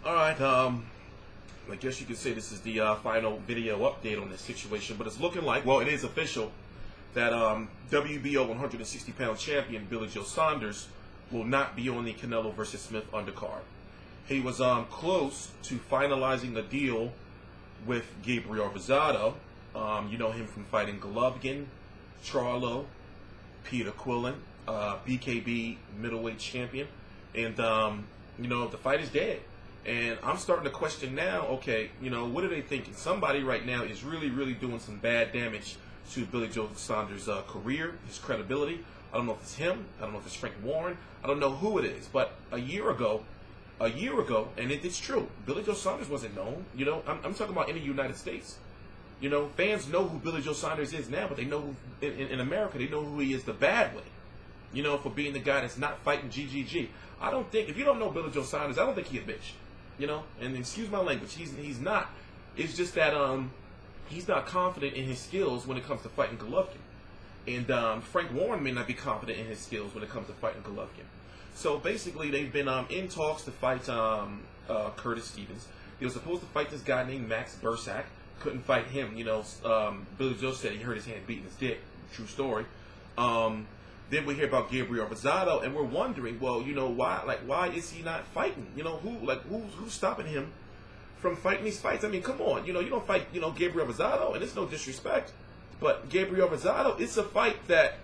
All right, I guess you could say this is the final video update on this situation, but it's looking like, well, it is official that WBO 160-pound champion Billy Joe Saunders will not be on the Canelo versus Smith undercard. He was close to finalizing a deal with Gabriel Rosado. You know him from fighting Golovkin, Charlo, Peter Quillen, BKB middleweight champion, and you know, the fight is dead. And I'm starting to question now, okay, you know, what are they thinking? Somebody right now is really doing some bad damage to Billy Joe Saunders' career, his credibility. I don't know if it's him. I don't know if it's Frank Warren. I don't know who it is. But a year ago, and it's true, Billy Joe Saunders wasn't known. You know, I'm talking about in the United States. You know, fans know who Billy Joe Saunders is now, but they know who, in America, they know who he is the bad way. You know, for being the guy that's not fighting GGG. I don't think, if you don't know Billy Joe Saunders, I don't think he's a bitch. You know, and excuse my language, he's not. It's just that he's not confident in his skills when it comes to fighting Golovkin. And Frank Warren may not be confident in his skills when it comes to fighting Golovkin. So basically, they've been in talks to fight Curtis Stevens. He was supposed to fight this guy named Max Bursak. Couldn't fight him. You know, Billy Joe said he hurt his hand beating his dick. True story. Then we hear about Gabriel Rosado, and we're wondering, well, you know, why is he not fighting? You know, who's stopping him from fighting these fights? I mean, come on, you know, you don't fight, you know, Gabriel Rosado, and it's no disrespect, but Gabriel Rosado, it's a fight that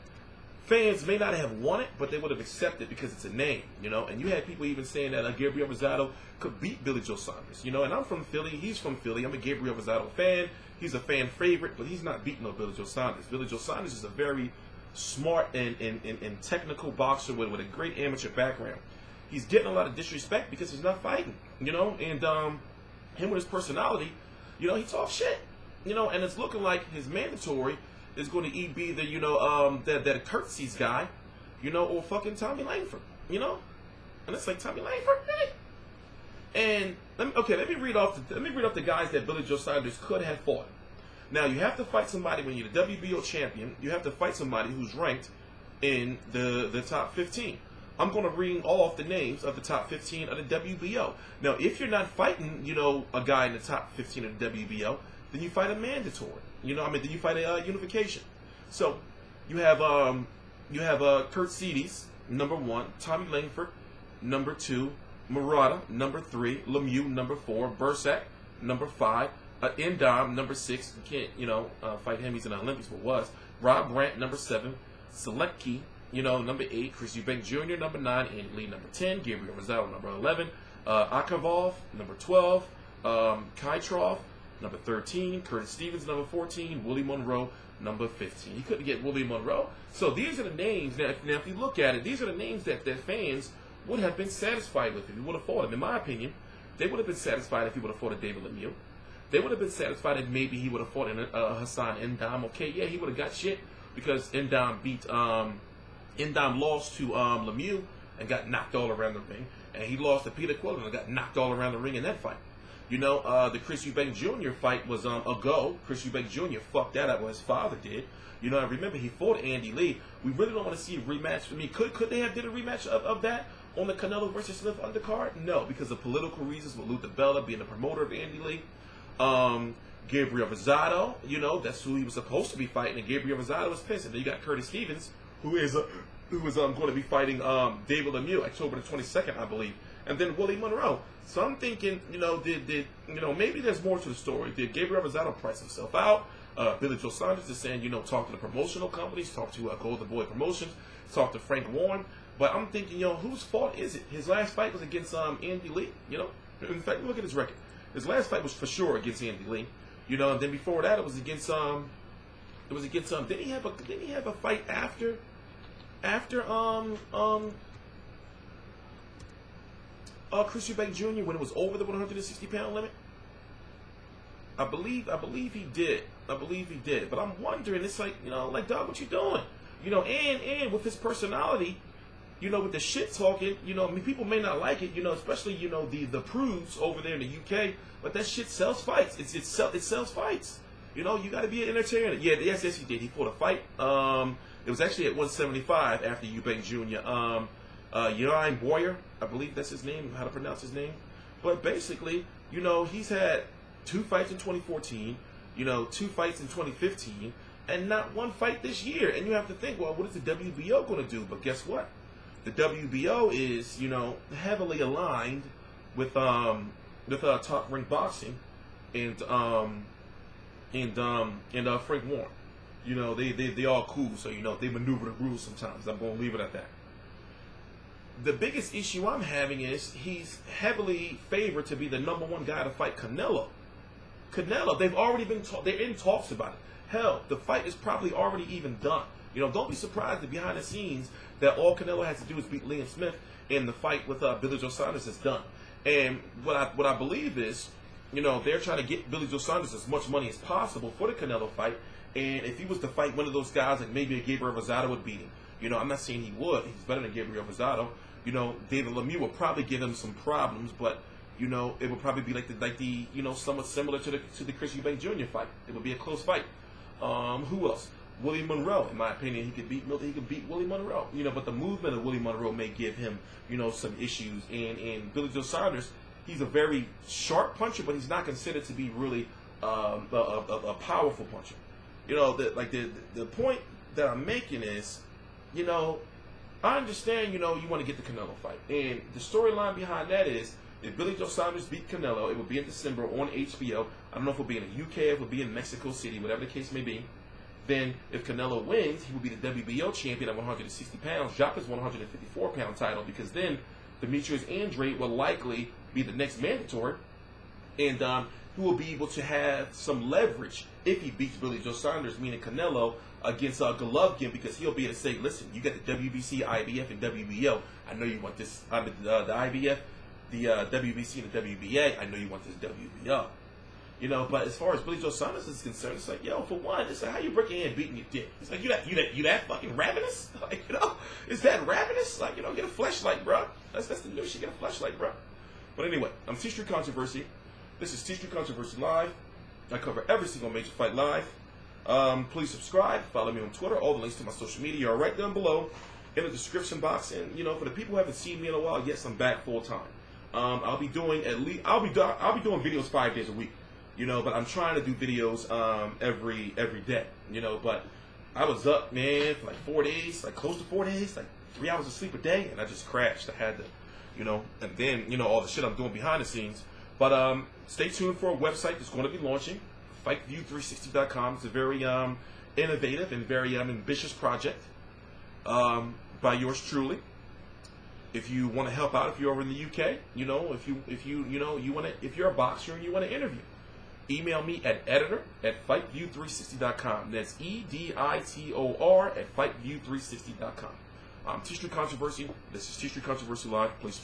fans may not have wanted, but they would have accepted because it's a name, you know. And you had people even saying that Gabriel Rosado could beat Billy Joe Saunders, you know. And I'm from Philly, he's from Philly. I'm a Gabriel Rosado fan. He's a fan favorite, but he's not beating no Billy Joe Saunders. Billy Joe Saunders is a very smart and technical boxer with a great amateur background. He's getting a lot of disrespect because he's not fighting, you know. And him with his personality, you know, he talks shit, you know. And it's looking like his mandatory is going to be the, you know, that Curtsies guy, you know, or fucking Tommy Langford, you know. And it's like, Tommy Langford, hey. And let me read off the guys that Billy Joe Saunders could have fought. Now, you have to fight somebody when you're the WBO champion. You have to fight somebody who's ranked in the top 15. I'm going to read off the names of the top 15 of the WBO. Now, if you're not fighting, you know, a guy in the top 15 of the WBO, then you fight a mandatory. You know, I mean, then you fight a unification. So, you have Kurt Cedes, number 1, Tommy Langford, number 2, Murata, number 3, Lemieux, number 4, Bursak, number 5, Endom, number 6, you can't, you know, fight him, he's in the Olympics, but was. Rob Brandt, number 7, Selecki, you know, number 8, Chris Eubank Jr., number 9, Andy Lee, number 10, Gabriel Rosado, number 11, Akavov, number 12, Kaitrov, number 13, Curtis Stevens, number 14, Willie Monroe, number 15. He couldn't get Willie Monroe. So these are the names, now if you look at it, these are the names that fans would have been satisfied with if he would have fought him. In my opinion, they would have been satisfied if he would have fought a David Lemieux. They would have been satisfied if maybe he would have fought Hassan Endom. Okay, yeah, he would have got shit because Endom lost to Lemieux and got knocked all around the ring, and he lost to Peter Quillen and got knocked all around the ring in that fight. You know, the Chris Eubank Jr. fight was a go. Chris Eubank Jr. fucked that up, what his father did. You know, I remember he fought Andy Lee. We really don't want to see a rematch. I mean, could they have did a rematch of that on the Canelo versus Smith undercard? No, because of political reasons with Luther Bella being the promoter of Andy Lee. Gabriel Rosado, you know, that's who he was supposed to be fighting, and Gabriel Rosado was pissed. And then you got Curtis Stevens, who is going to be fighting David Lemieux October the 22nd, I believe, and then Willie Monroe. So I'm thinking, you know, did you know, maybe there's more to the story. Did Gabriel Rosado price himself out? Billy Joe Saunders is saying, you know, talk to the promotional companies, talk to Golden Boy Promotions, talk to Frank Warren. But I'm thinking, you know, whose fault is it? His last fight was against Andy Lee. You know, in fact, look at his record. His last fight was for sure against Andy Lee, you know, and then before that it was against didn't he have a fight after Chris Eubank Jr. when it was over the 160-pound limit? I believe he did. But I'm wondering, it's like, you know, like, dog, what you doing? You know, and with his personality, you know, with the shit talking, you know, I mean, people may not like it, you know, especially, you know, the prudes over there in the UK, but that shit sells fights. It sells fights. You know, you got to be an entertainer. Yeah, yes, he did. He fought a fight. It was actually at 175 after Eubank Jr. Uriah Boyer, I believe that's his name, how to pronounce his name. But basically, you know, he's had 2 fights in 2014, you know, 2 fights in 2015, and not 1 fight this year. And you have to think, well, what is the WBO going to do? But guess what? The WBO is, you know, heavily aligned with Top Rank Boxing and Frank Warren. You know, they all cool, so you know they maneuver the rules sometimes. I'm gonna leave it at that. The biggest issue I'm having is he's heavily favored to be the #1 guy to fight Canelo. Canelo, they've already been they're in talks about it. Hell, the fight is probably already even done. You know, don't be surprised that behind the scenes that all Canelo has to do is beat Liam Smith, and the fight with Billy Joe Saunders is done. And what I believe is, you know, they're trying to get Billy Joe Saunders as much money as possible for the Canelo fight. And if he was to fight one of those guys, like maybe a Gabriel Rosado would beat him. You know, I'm not saying he would. He's better than Gabriel Rosado. You know, David Lemieux would probably give him some problems, but you know, it would probably be like the you know, somewhat similar to the Chris Eubank Jr. fight. It would be a close fight. Who else? Willie Monroe, in my opinion, he could beat Willie Monroe. You know, but the movement of Willie Monroe may give him, you know, some issues. And Billy Joe Saunders, he's a very sharp puncher, but he's not considered to be really a powerful puncher. You know, the point that I'm making is, you know, I understand, you know, you want to get the Canelo fight. And the storyline behind that is, if Billy Joe Saunders beat Canelo, it will be in December on HBO. I don't know if it will be in the UK, if it will be in Mexico City, whatever the case may be. Then, if Canelo wins, he will be the WBO champion at 160 pounds, drop his 154-pound title, because then Demetrius Andrade will likely be the next mandatory. And he will be able to have some leverage if he beats Billy Joe Saunders, meaning Canelo, against Golovkin, because he'll be able to say, listen, you got the WBC, IBF, and WBO. I know you want this, the IBF, the WBC, and the WBA. I know you want this WBO. You know, but as far as Billy Joe Saunders is concerned, it's like, yo, for one, it's like, how you breaking in and beating your dick? It's like, you that fucking ravenous? Like, you know, is that ravenous? Like, you know, get a fleshlight, bro. That's the new shit, get a fleshlight, bro. But anyway, I'm T Street Controversy. This is T Street Controversy Live. I cover every single major fight live. Please subscribe, follow me on Twitter. All the links to my social media are right down below in the description box. And you know, for the people who haven't seen me in a while, yes, I'm back full time. I'll be doing I'll be doing videos 5 days a week. You know, but I'm trying to do videos every day. You know, but I was up, man, for like 4 days, like close to 4 days, like 3 hours of sleep a day, and I just crashed. I had to, you know, and then you know all the shit I'm doing behind the scenes. But stay tuned for a website that's going to be launching, FightView360.com. It's a very innovative and very ambitious project by yours truly. If you want to help out, if you're over in the UK, you know, if you're a boxer and you want to interview, email me at editor@FightView360.com. That's EDITOR@FightView360.com. T Street Controversy. This is T Street Controversy Live. Please subscribe.